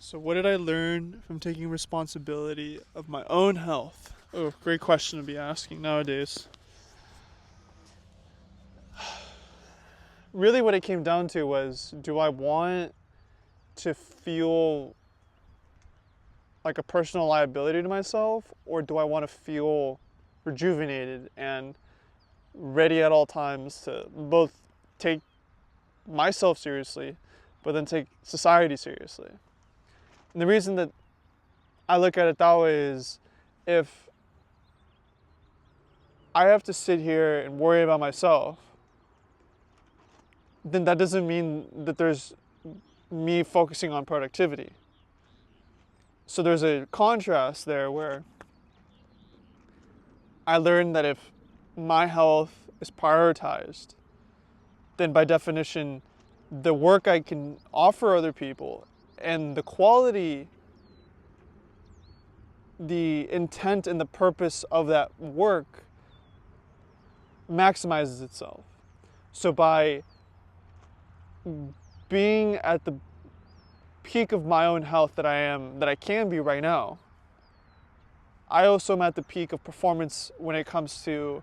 So what did I learn from taking responsibility of my own health? Oh, great question to be asking nowadays. Really what it came down to was, do I want to feel like a personal liability to myself, or do I want to feel rejuvenated and ready at all times to both take myself seriously, but then take society seriously? And the reason that I look at it that way is, if I have to sit here and worry about myself, then that doesn't mean that there's me focusing on productivity. So there's a contrast there where I learned that if my health is prioritized, then by definition, the work I can offer other people and the quality, the intent and the purpose of that work maximizes itself. So by being at the peak of my own health that I can be right now, I also am at the peak of performance when it comes to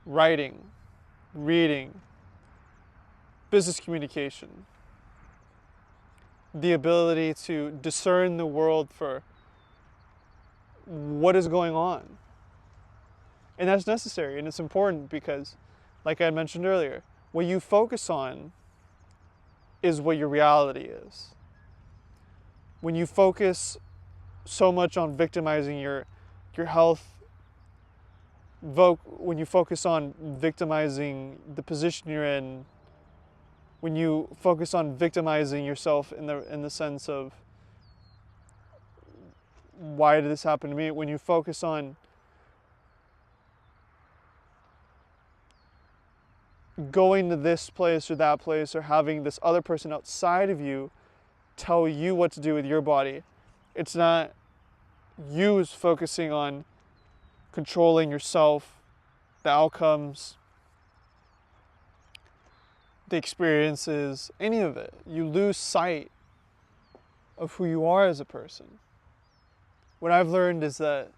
writing, reading, business communication, the ability to discern the world for what is going on. And that's necessary and it's important because, like I mentioned earlier, what you focus on is what your reality is. When you focus so much on victimizing your health, when you focus on victimizing the position you're in, when you focus on victimizing yourself in the sense of, why did this happen to me? When you focus on going to this place or that place, or having this other person outside of you tell you what to do with your body, it's not you focusing on controlling yourself, the outcomes, the experiences, any of it. You lose sight of who you are as a person. What I've learned is that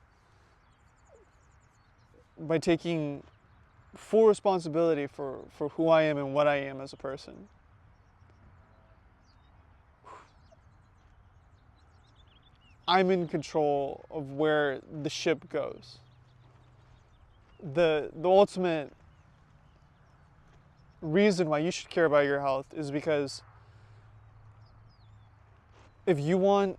by taking full responsibility for who I am and what I am as a person, I'm in control of where the ship goes. The ultimate reason why you should care about your health is because if you want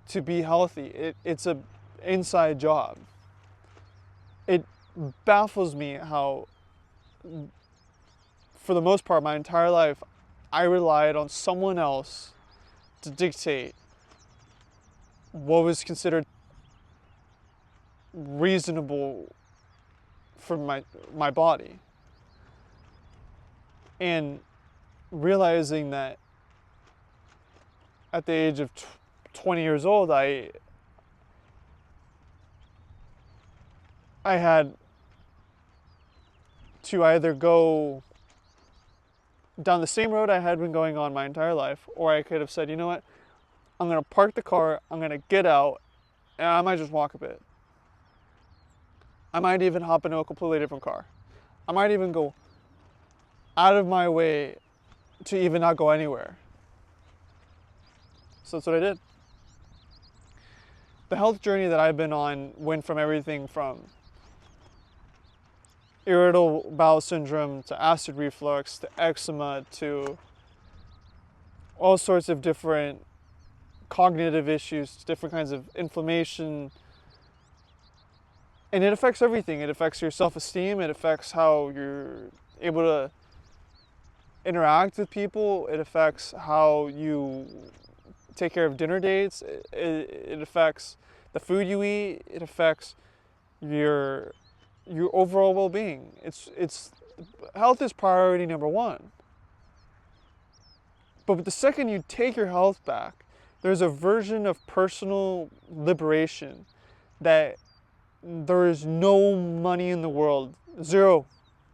to be healthy, it's an inside job. It baffles me how, for the most part, my entire life, I relied on someone else to dictate what was considered reasonable for my body. And realizing that at the age of 20 years old, I had to either go down the same road I had been going on my entire life, or I could have said, you know what, I'm going to park the car, I'm going to get out, and I might just walk a bit. I might even hop into a completely different car. I might even go out of my way to even not go anywhere. So that's what I did. The health journey that I've been on went from everything from irritable bowel syndrome to acid reflux to eczema to all sorts of different cognitive issues, different kinds of inflammation. And it affects everything. It affects your self-esteem. It affects how you're able to interact with people. It affects how you take care of dinner dates. It affects the food you eat. It affects your overall well-being. Health is priority number one. But the second you take your health back, there's a version of personal liberation that there is no money in the world, zero,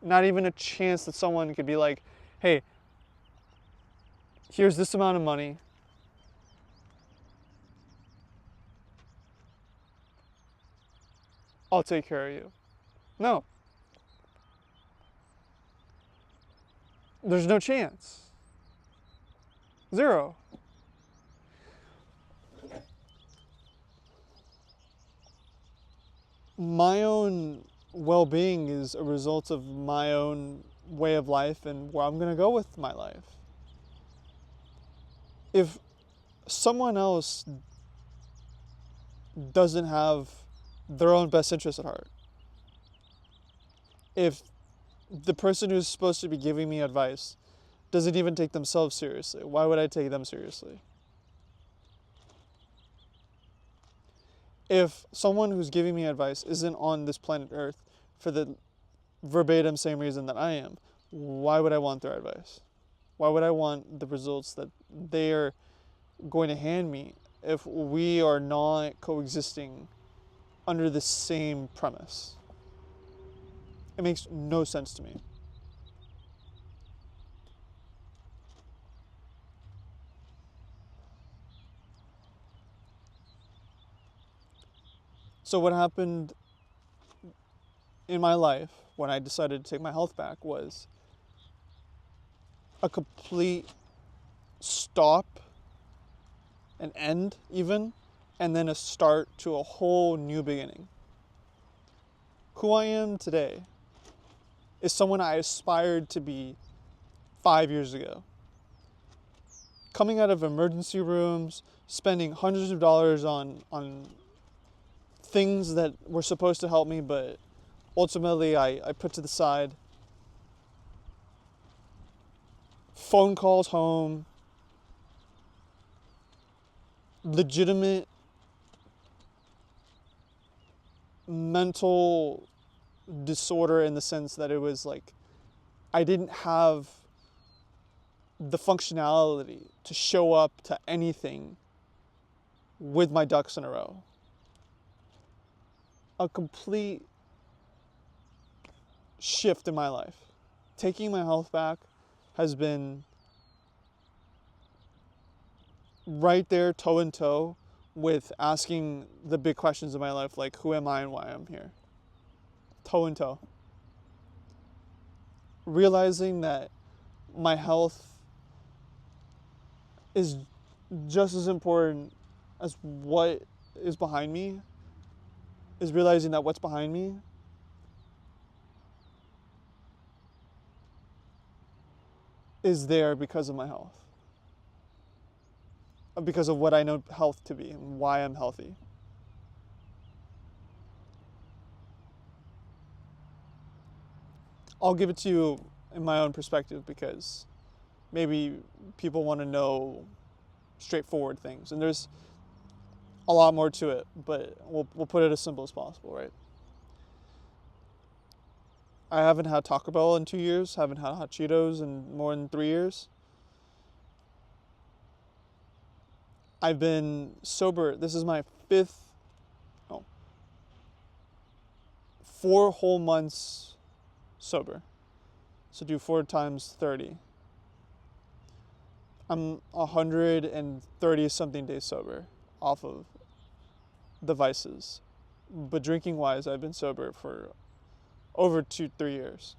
not even a chance that someone could be like, hey, here's this amount of money, I'll take care of you. No. There's no chance. Zero. My own well-being is a result of my own way of life and where I'm going to go with my life. If someone else doesn't have their own best interest at heart, if the person who's supposed to be giving me advice doesn't even take themselves seriously, why would I take them seriously? If someone who's giving me advice isn't on this planet Earth for the verbatim same reason that I am, why would I want their advice? Why would I want the results that they're going to hand me if we are not coexisting under the same premise? It makes no sense to me. So what happened in my life when I decided to take my health back was a complete stop, an end even, and then a start to a whole new beginning. Who I am today is someone I aspired to be 5 years ago. Coming out of emergency rooms, spending hundreds of dollars on things that were supposed to help me, but ultimately I put to the side. Phone calls home, legitimate mental disorder in the sense that it was like I didn't have the functionality to show up to anything with my ducks in a row. A complete shift in my life. Taking my health back has been right there toe in toe with asking the big questions of my life, like who am I and why I'm here. Toe in toe. Realizing that my health is just as important as what is behind me, is realizing that what's behind me is there because of my health. Because of what I know health to be and why I'm healthy. I'll give it to you in my own perspective because maybe people want to know straightforward things. And there's a lot more to it, but we'll put it as simple as possible, right? I haven't had Taco Bell in 2 years, haven't had hot Cheetos in more than 3 years. I've been sober. This is my 4 whole months sober. So do 4 times 30. I'm 130 something days sober off of the vices. But drinking wise, I've been sober for over 2-3 years.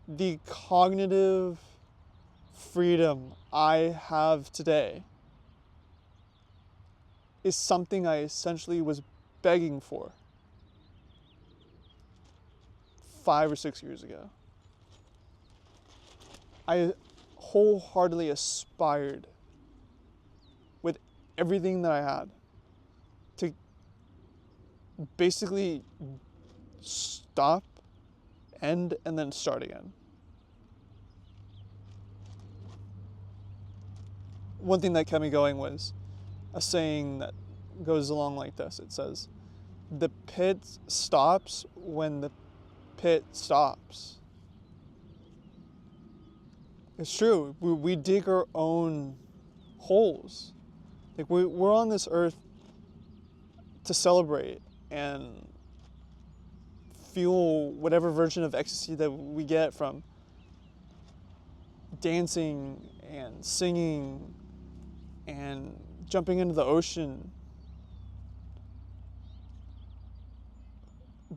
The cognitive freedom I have today is something I essentially was begging for 5 or 6 years ago. I wholeheartedly aspired with everything that I had to basically stop, end, and then start again. One thing that kept me going was a saying that goes along like this. It says, the pit stops when the pit stops. It's true. We dig our own holes. Like we're on this earth to celebrate and feel whatever version of ecstasy that we get from dancing and singing and jumping into the ocean.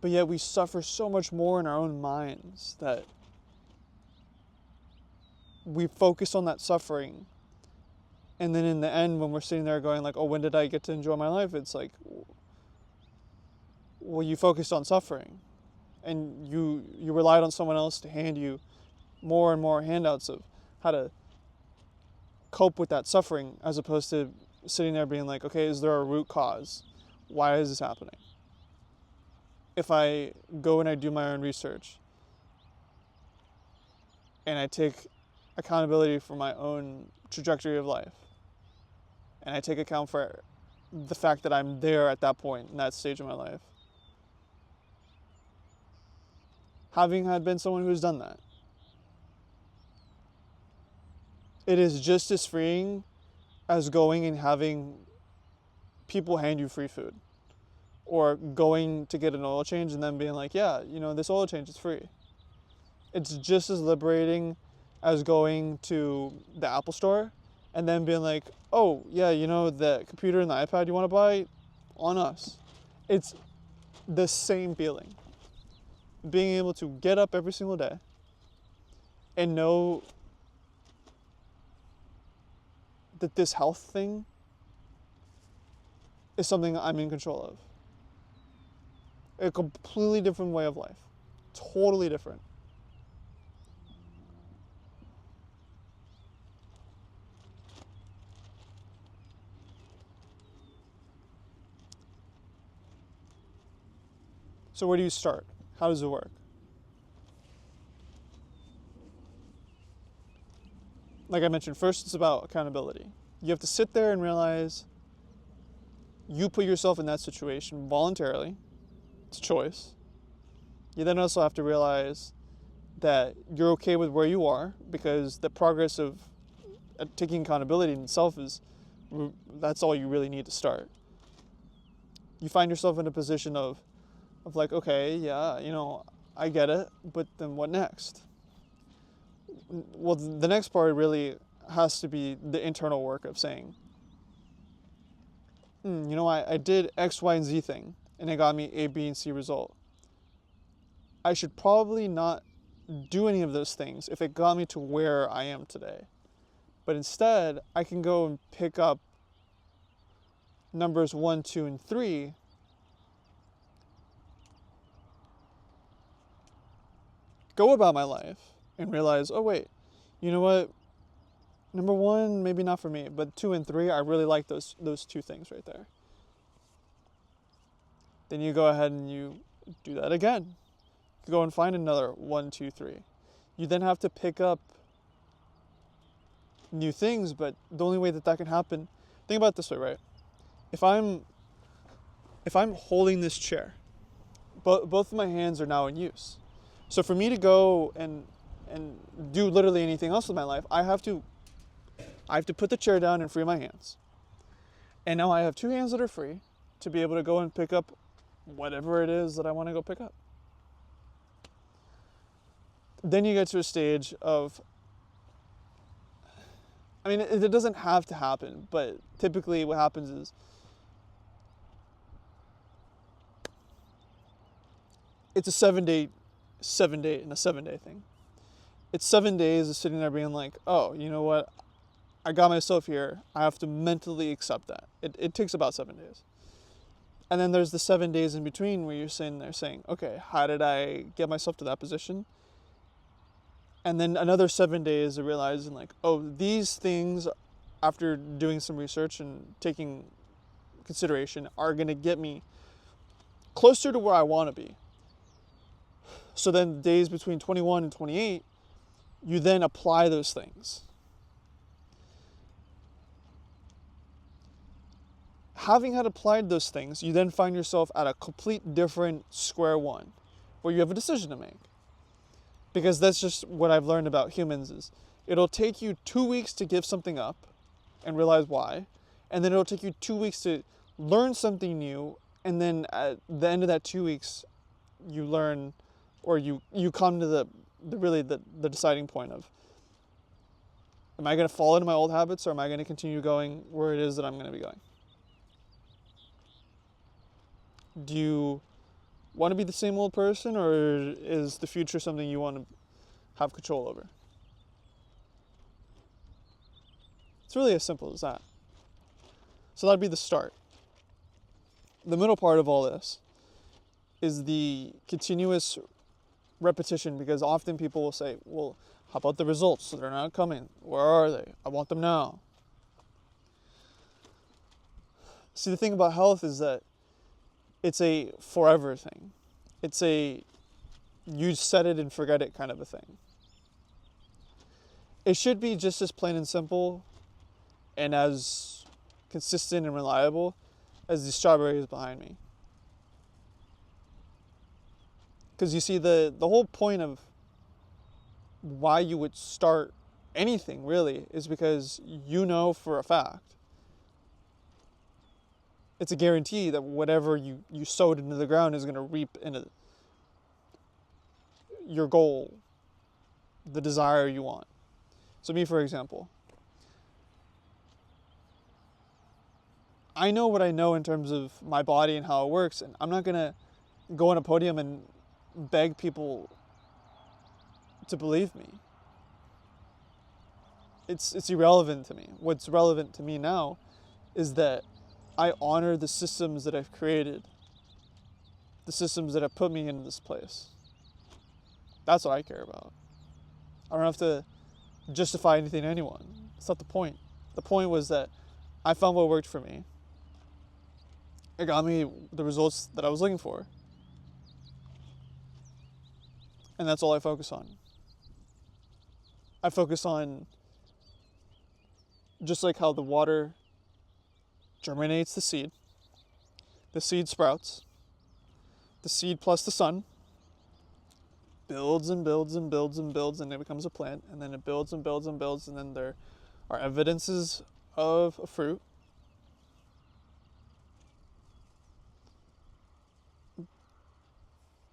But yet we suffer so much more in our own minds that we focus on that suffering. And then in the end, when we're sitting there going like, oh, when did I get to enjoy my life? It's like, well, you focused on suffering. And you relied on someone else to hand you more and more handouts of how to cope with that suffering, as opposed to sitting there being like, okay, is there a root cause? Why is this happening? If I go and I do my own research and I take accountability for my own trajectory of life, and I take account for the fact that I'm there at that point in that stage of my life, having had been someone who's done that, it is just as freeing as going and having people hand you free food, or going to get an oil change and then being like, yeah, this oil change is free. It's just as liberating as going to the Apple store and then being like, oh, yeah, the computer and the iPad you want to buy, on us. It's the same feeling. Being able to get up every single day and know that this health thing is something I'm in control of. A completely different way of life. Totally different. So where do you start? How does it work? Like I mentioned, first it's about accountability. You have to sit there and realize you put yourself in that situation voluntarily. It's a choice. You then also have to realize that you're okay with where you are, because the progress of taking accountability in itself that's all you really need to start. You find yourself in a position of like, okay, yeah, I get it, but then what next? Well, the next part really has to be the internal work of saying, I did X, Y, and Z thing, and it got me A, B, and C result. I should probably not do any of those things if it got me to where I am today. But instead, I can go and pick up numbers 1, 2, and 3, go about my life, and realize, oh wait, you know what? Number 1, maybe not for me, but 2 and 3, I really like those 2 things right there. Then you go ahead and you do that again. You go and find another 1, 2, 3. You then have to pick up new things, but the only way that can happen, think about it this way, right? If I'm holding this chair, both of my hands are now in use. So for me to go and do literally anything else with my life, I have to put the chair down and free my hands. And now I have 2 hands that are free to be able to go and pick up whatever it is that I want to go pick up. Then you get to a stage of, it doesn't have to happen, but typically what happens is it's a 7-day and a 7-day thing. It's 7 days of sitting there being like, oh, you know what? I got myself here. I have to mentally accept that. It takes about 7 days. And then there's the 7 days in between where you're sitting there saying, okay, how did I get myself to that position? And then another 7 days of realizing like, oh, these things, after doing some research and taking consideration, are going to get me closer to where I want to be. So then days between 21 and 28, you then apply those things. Having had applied those things, you then find yourself at a complete different square one, where you have a decision to make. Because that's just what I've learned about humans is, it'll take you 2 weeks to give something up and realize why, and then it'll take you 2 weeks to learn something new, and then at the end of that 2 weeks, you learn, or you come to the deciding point of, am I going to fall into my old habits, or am I going to continue going where it is that I'm going to be going? Do you want to be the same old person, or is the future something you want to have control over? It's really as simple as that. So that'd be the start. The middle part of all this is the continuous repetition, because often people will say, well, how about the results? They're not coming. Where are they? I want them now. See, the thing about health is that it's a forever thing. It's a you set it and forget it kind of a thing. It should be just as plain and simple and as consistent and reliable as the strawberries behind me. Because you see, the whole point of why you would start anything really is because you know for a fact, it's a guarantee that whatever you sowed into the ground is going to reap into your goal, the desire you want. So me, for example, I know what I know in terms of my body and how it works, and I'm not going to go on a podium and beg people to believe me. It's irrelevant to me. What's relevant to me now is that I honor the systems that I've created, the systems that have put me in this place. That's what I care about. I don't have to justify anything to anyone. That's not the point. The point was that I found what worked for me. It got me the results that I was looking for. And that's all I focus on. I focus on just like how the water germinates the seed sprouts, the seed plus the sun builds and builds and builds and builds, and it becomes a plant, and then it builds and builds and builds, and then there are evidences of a fruit.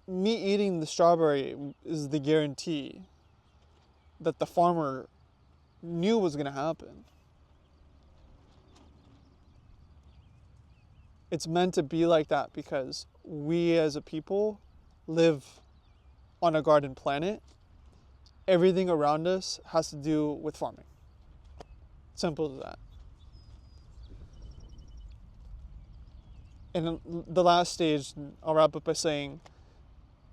Me eating the strawberry is the guarantee that the farmer knew was going to happen. It's meant to be like that because we as a people live on a garden planet. Everything around us has to do with farming. Simple as that. And the last stage, I'll wrap up by saying,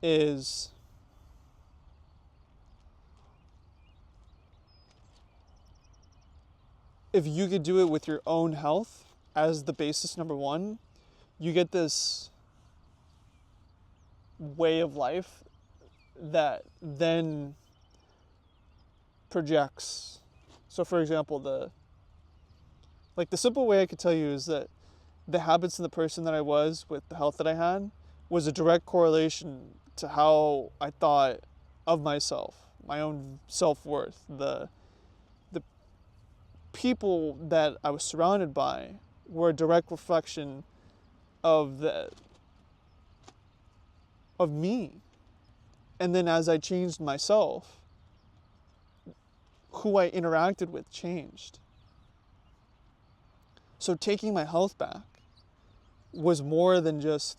is if you could do it with your own health as the basis number one, you get this way of life that then projects. So for example, the simple way I could tell you is that the habits of the person that I was with the health that I had was a direct correlation to how I thought of myself, my own self-worth. The people that I was surrounded by were a direct reflection of me. And then as I changed myself, who I interacted with changed. So taking my health back was more than just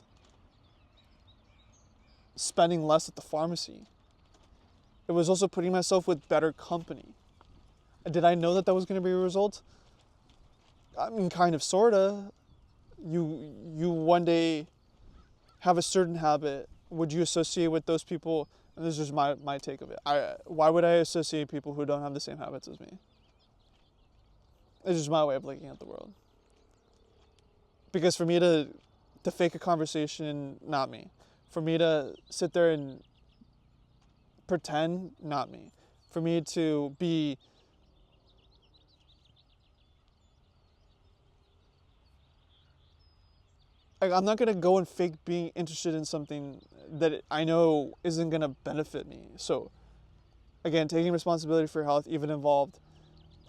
spending less at the pharmacy. It was also putting myself with better company. Did I know that was going to be a result? I mean, kind of, sorta. You one day have a certain habit. Would you associate with those people? And this is my take of it. Why would I associate people who don't have the same habits as me? It's just my way of looking at the world. Because for me to fake a conversation, not me. For me to sit there and pretend, not me. For me to be I'm not going to go and fake being interested in something that I know isn't going to benefit me. So, again, taking responsibility for your health even involved,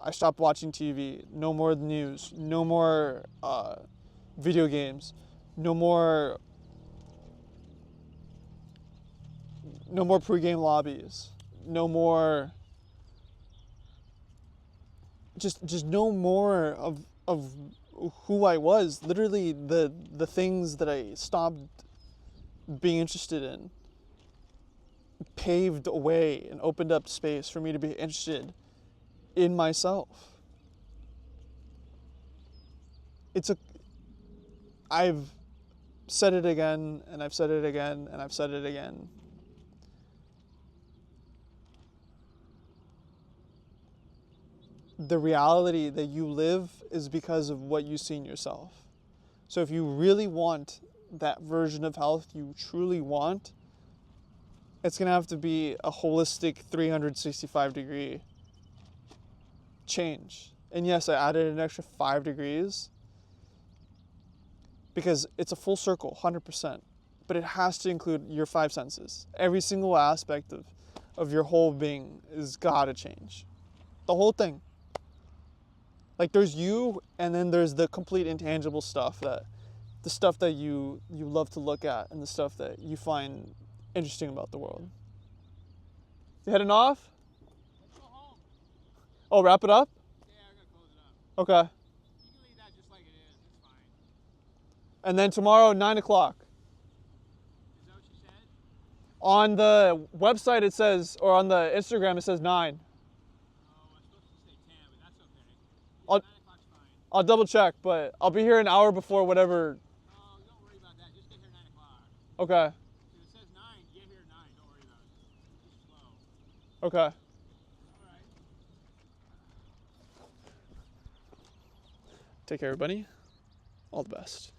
I stopped watching TV, no more news, no more video games, no more pregame lobbies, no more, just no more of who I was. Literally the things that I stopped being interested in paved a way and opened up space for me to be interested in myself. I've said it again, and I've said it again, and I've said it again. The reality that you live is because of what you see in yourself. So if you really want that version of health you truly want, it's going to have to be a holistic 365-degree change. And yes, I added an extra 5 degrees because it's a full circle, 100%. But it has to include your 5 senses. Every single aspect of your whole being is gotta change. The whole thing. Like there's you, and then there's the complete intangible stuff, the stuff that you love to look at, and the stuff that you find interesting about the world. You heading off? Let's go home. Oh, wrap it up? Yeah, I gotta close it up. Okay. You can leave that just like it is. It's fine. And then tomorrow, 9 o'clock. Is that what you said? On the website it says, or on the Instagram it says 9. Oh, I was supposed to say 10, but that's okay. I'll- 9 o'clock's fine. I'll double check, but I'll be here an hour before whatever. Oh, don't worry about that. Just get here 9 o'clock. Okay. If it says 9, get here at 9. Don't worry about it. Just slow. Okay. All right. Take care, everybody. All the best.